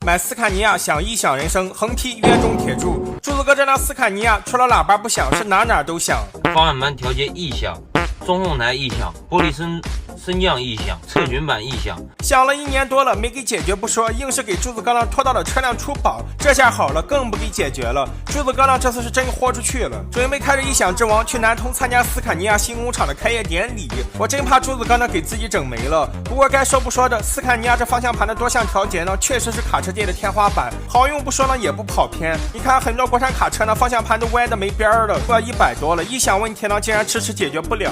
买斯堪尼亚想异响人生，横批约中铁柱。柱子哥这辆斯堪尼亚除了喇叭不响，是哪都响。方向盘调节异响，中控台异响，玻璃升降异响，侧裙板异响。想了1年多了，没给解决不说，硬是给柱子哥呢拖到了车辆出保。这下好了，更不给解决了。柱子哥呢这次是真豁出去了，准备开着异响之王去南通参加斯堪尼亚新工厂的开业典礼。我真怕柱子哥呢给自己整没了。不过该说不说的，斯堪尼亚这方向盘的多项调节呢，确实是卡车界的天花板。好用不说呢，也不跑偏。你看很多国产卡车呢，方向盘都歪的没边儿了，过100多了，异响问题呢竟然迟迟解决不了。